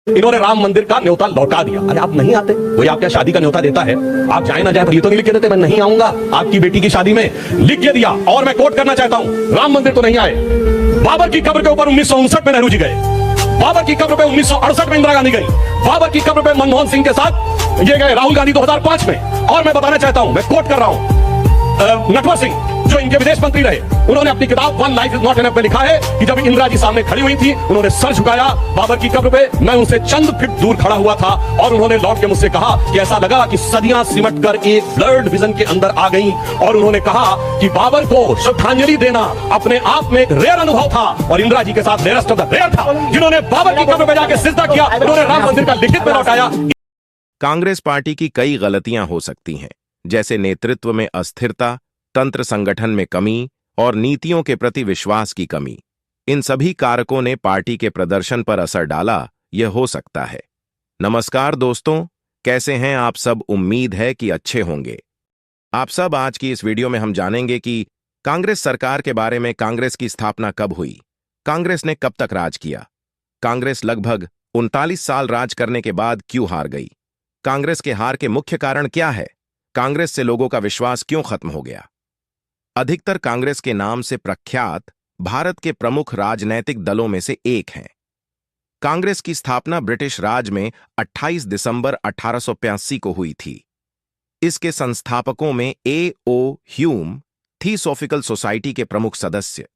इन्होंने राम मंदिर का न्योता लौटा दिया। अरे आप नहीं आते, कोई आपके शादी का न्योता देता है, आप जाए ना जाए पर ये तो नहीं लिख के देते मैं नहीं आऊंगा आपकी बेटी की शादी में, लिख के दिया। और मैं कोट करना चाहता हूं, राम मंदिर तो नहीं आए, बाबर की कब्र के ऊपर 1959 में नेहरू जी गए, बाबर की कब्र पे 1968 में इंदिरा गांधी गई, बाबर की कब्र पे मनमोहन सिंह के साथ ये गए राहुल गांधी 2005 में। और मैं बताना चाहता हूं, मैं कोट कर रहा हूं, नटवर सिंह जो इनके विदेश मंत्री रहे, उन्होंने अपनी किताब one life is not enough में लिखा है कि जब इंदिरा जी सामने खड़ी हुई थी, उन्होंने सर झुकाया बाबर की कब्र पे, मैं उनसे चंद फीट दूर खड़ा हुआ था और उन्होंने लौट के मुझसे कहा कि ऐसा लगा कि सदियां सिमट कर एक ब्लर्ड विजन के अंदर आ गई। और उन्होंने कहा कि बाबर को श्रद्धांजलि देना अपने आप में एक रेयर अनुभव था और इंदिरा जी के साथ रेयरेस्ट ऑफ द रेयर था जिन्होंने बाबर की कब्र पे जाके सिजदा किया, उन्होंने राम मंदिर का लिखित में लौटाया। कांग्रेस पार्टी की कई गलतियां हो सकती हैं, जैसे नेतृत्व में अस्थिरता, तंत्र संगठन में कमी और नीतियों के प्रति विश्वास की कमी। इन सभी कारकों ने पार्टी के प्रदर्शन पर असर डाला, यह हो सकता है। नमस्कार दोस्तों, कैसे हैं आप सब? उम्मीद है कि अच्छे होंगे आप सब। आज की इस वीडियो में हम जानेंगे कि कांग्रेस सरकार के बारे में, कांग्रेस की स्थापना कब हुई, कांग्रेस ने कब तक राज किया, कांग्रेस लगभग 39 साल राज करने के बाद क्यों हार गई, कांग्रेस के हार के मुख्य कारण क्या है, कांग्रेस से लोगों का विश्वास क्यों खत्म हो गया। अधिकतर कांग्रेस के नाम से प्रख्यात भारत के प्रमुख राजनैतिक दलों में से एक हैं। कांग्रेस की स्थापना ब्रिटिश राज में 28 दिसंबर 1885 को हुई थी। इसके संस्थापकों में A.O. ह्यूम, थियोसॉफिकल सोसाइटी के प्रमुख सदस्य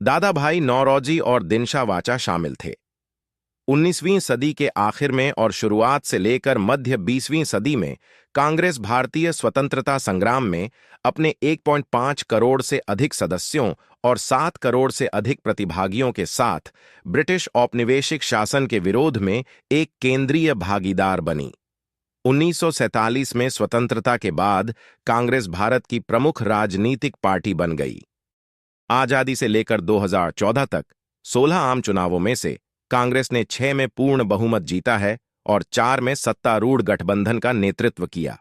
दादा भाई नौरोजी और दिनशा वाचा शामिल थे। 19वीं सदी के आखिर में और शुरुआत से लेकर मध्य 20वीं सदी में कांग्रेस भारतीय स्वतंत्रता संग्राम में अपने 1.5 करोड़ से अधिक सदस्यों और 7 करोड़ से अधिक प्रतिभागियों के साथ ब्रिटिश औपनिवेशिक शासन के विरोध में एक केंद्रीय भागीदार बनी। 1947 में स्वतंत्रता के बाद कांग्रेस भारत की प्रमुख राजनीतिक पार्टी बन गई। आजादी से लेकर 2014 तक 16 आम चुनावों में से कांग्रेस ने 6 में पूर्ण बहुमत जीता है और 4 में सत्तारूढ़ गठबंधन का नेतृत्व किया।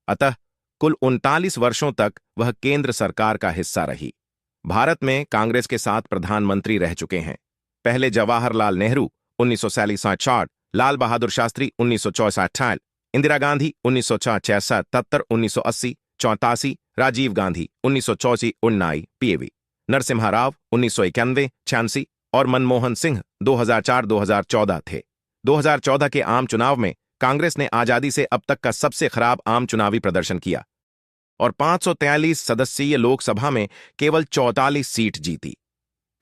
अतः कुल 39 वर्षों तक वह केंद्र सरकार का हिस्सा रही। भारत में कांग्रेस के 7 प्रधानमंत्री रह चुके हैं। पहले जवाहरलाल नेहरू 1947, लाल बहादुर शास्त्री 1964, इंदिरा गांधी 1966, 1980, 84, राजीव गांधी 1984, 19 पीएवी, नरसिम्हा राव 1991, 86 और मनमोहन सिंह 2004-2014 थे। 2014 के आम चुनाव में कांग्रेस ने आजादी से अब तक का सबसे खराब आम चुनावी प्रदर्शन किया और 543 सदस्यीय लोकसभा में केवल 44 सीट जीती।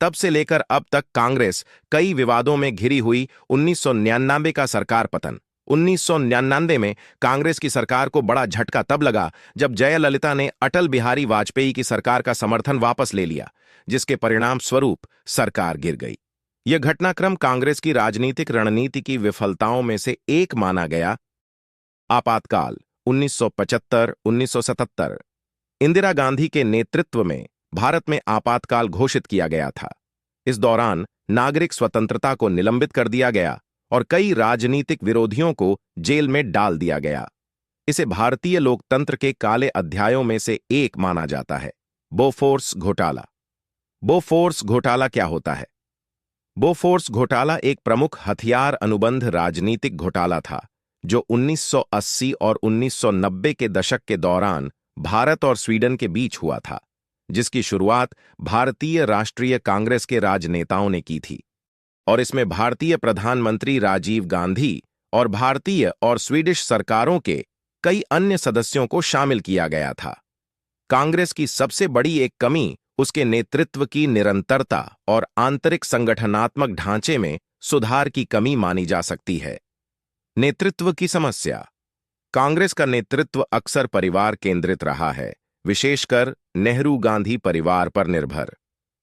तब से लेकर अब तक कांग्रेस कई विवादों में घिरी हुई। 1999 का सरकार पतन। 1999 में कांग्रेस की सरकार को बड़ा झटका तब लगा जब जयललिता ने अटल बिहारी वाजपेयी की सरकार का समर्थन वापस ले लिया, जिसके परिणाम स्वरूप सरकार गिर गई। यह घटनाक्रम कांग्रेस की राजनीतिक रणनीति की विफलताओं में से एक माना गया। आपातकाल 1975-1977। इंदिरा गांधी के नेतृत्व में भारत में आपातकाल घोषित किया गया था। इस दौरान नागरिक स्वतंत्रता को निलंबित कर दिया गया और कई राजनीतिक विरोधियों को जेल में डाल दिया गया। इसे भारतीय लोकतंत्र के काले अध्यायों में से एक माना जाता है। बोफोर्स घोटाला। बोफोर्स घोटाला क्या होता है? बोफोर्स घोटाला एक प्रमुख हथियार अनुबंध राजनीतिक घोटाला था जो 1980 और 1990 के दशक के दौरान भारत और स्वीडन के बीच हुआ था, जिसकी शुरुआत भारतीय राष्ट्रीय कांग्रेस के राजनेताओं ने की थी और इसमें भारतीय प्रधानमंत्री राजीव गांधी और भारतीय और स्वीडिश सरकारों के कई अन्य सदस्यों को शामिल किया गया था। कांग्रेस की सबसे बड़ी एक कमी उसके नेतृत्व की निरंतरता और आंतरिक संगठनात्मक ढांचे में सुधार की कमी मानी जा सकती है। नेतृत्व की समस्या। कांग्रेस का नेतृत्व अक्सर परिवार केंद्रित रहा है, विशेषकर नेहरू गांधी परिवार पर निर्भर।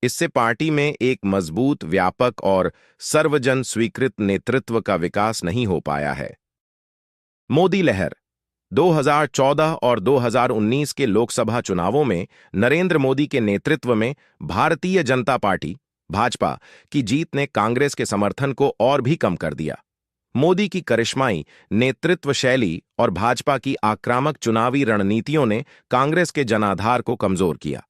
इससे पार्टी में एक मजबूत, व्यापक और सर्वजन स्वीकृत नेतृत्व का विकास नहीं हो पाया है। मोदी लहर। 2014 और 2019 के लोकसभा चुनावों में नरेंद्र मोदी के नेतृत्व में भारतीय जनता पार्टी भाजपा की जीत ने कांग्रेस के समर्थन को और भी कम कर दिया। मोदी की करिश्माई नेतृत्व शैली और भाजपा की आक्रामक चुनावी रणनीतियों ने कांग्रेस के जनाधार को कमजोर किया।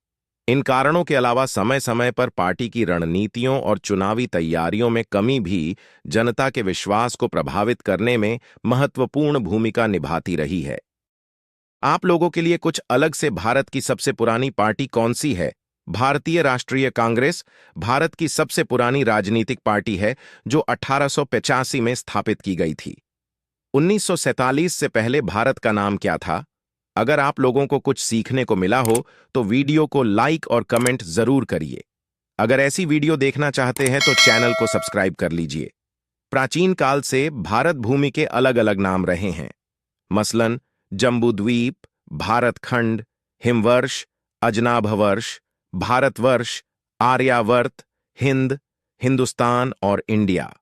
इन कारणों के अलावा समय समय पर पार्टी की रणनीतियों और चुनावी तैयारियों में कमी भी जनता के विश्वास को प्रभावित करने में महत्वपूर्ण भूमिका निभाती रही है। आप लोगों के लिए कुछ अलग से भारत की सबसे पुरानी पार्टी कौन सी है? भारतीय राष्ट्रीय कांग्रेस भारत की सबसे पुरानी राजनीतिक पार्टी है जो 1885 में स्थापित की गई थी। 1947 से पहले भारत का नाम क्या था? अगर आप लोगों को कुछ सीखने को मिला हो तो वीडियो को लाइक और कमेंट जरूर करिए। अगर ऐसी वीडियो देखना चाहते हैं तो चैनल को सब्सक्राइब कर लीजिए। प्राचीन काल से भारत भूमि के अलग अलग नाम रहे हैं, मसलन जम्बूद्वीप, भारतखंड, हिमवर्ष, अजनाभवर्ष, भारतवर्ष, आर्यावर्त, हिंद, हिंदुस्तान और इंडिया।